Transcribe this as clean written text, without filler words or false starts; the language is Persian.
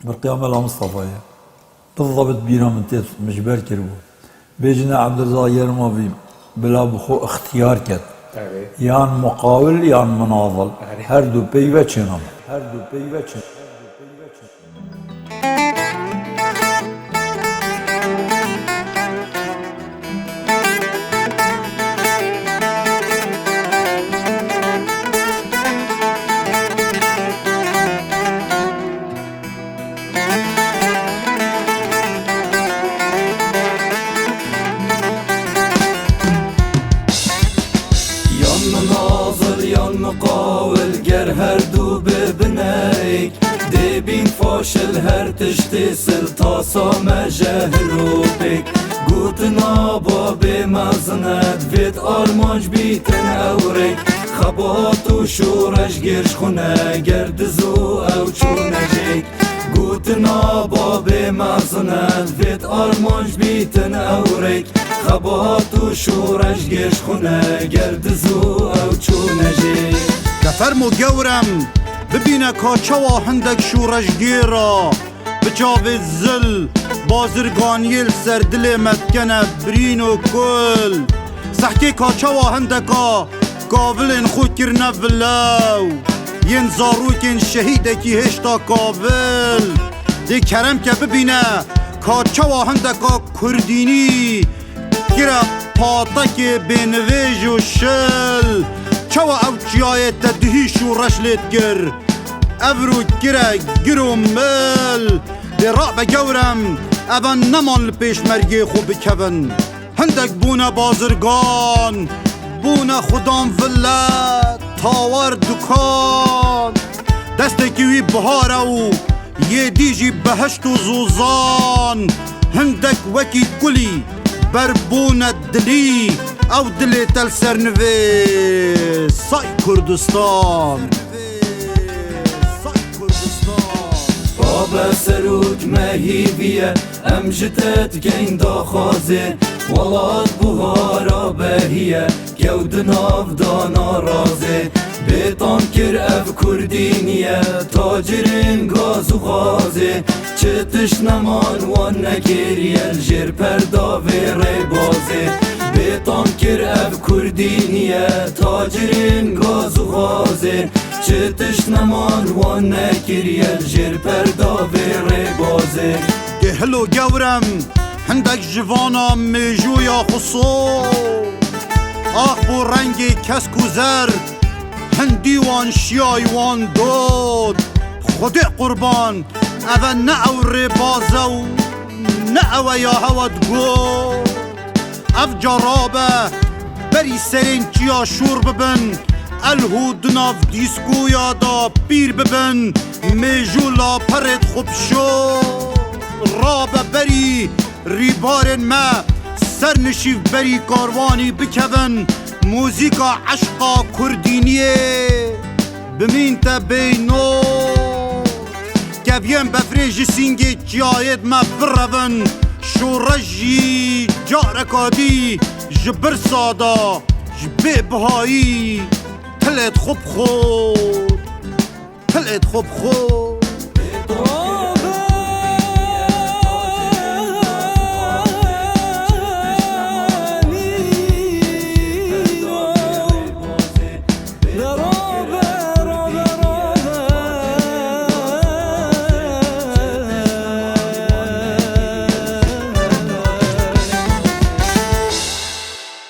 بالقيامة لا مصطفى بالضبط بينا من تيت مجبر كربو بيجنا عبد الرزاق يرموي بلا بخو اختيار كت يان مقاول يان مناضل هر دو بيوه چنم yan maqawel ger her du bibnek debin faşil her tişti sil tasa mejehrupek gutna babe maznet vet armanj bitin evrek xabat u şuraş gerş xune gerdizu ev çunecek gutna babe maznet vet armanj bitin evrek خبات و شورش گش خونه گردزو او چونجی دفرمو گورم ببینه کاچوا هندک شورش گیرا بچاوی زل بازرگانیل سر دل مدکنه برین و کل سحکی کاچوا هندکا قابلین خود کرنه بلاو ین زاروکین شهیدکی هشتا قابل دی کرم که ببینه کاچوا هندکا کردینی گیره پاتک بینویج و شل چوا او چیایت دهی شورش لیت گر ابرو گیره گیرو مل دی را بگورم اون نمان لپیش مرگی خوب کبن هندک بونه بازرگان بونه خودان ولت تاور دکان دستگیوی بهاره و یه دیجی بهشت و زوزان هندک وکی کلی بربونة دلي او دلي تل سرنوي صاي كردستان بابا سروك مهيبية امجتت كين داخازي ولاد بوهارا بهية كودنا فدانا رازي بيطان كر اف كردينية تاجرين غاز و غازي چتش نمان وان نكيري الجير پرداوي ريبازي بيطان كر اف كردينية تاجرين غاز و غازي چتش نمان وان نكيري الجير پرداوي ريبازي هلو گورم هندک جوانا میجو یا خصو آخ بو رنگی کسکو زرد هندی وان شیای وان دود خودی قربان اول نه او ربازه و نه او یا هود گود اف جرابه بری سرین چیا شور ببن الهود ناف دیسکو یادا پیر ببن میجو لا پرد خوب شو رابه بری ریبارن ما سر نشیف بری کاروانی بکون موزیکا عشقا کردینیه بمین تا بینو گویم بفریج سینگی جاید ما برون شورجی جارکادی جبر سادا جبه بهایی تلت خوب خود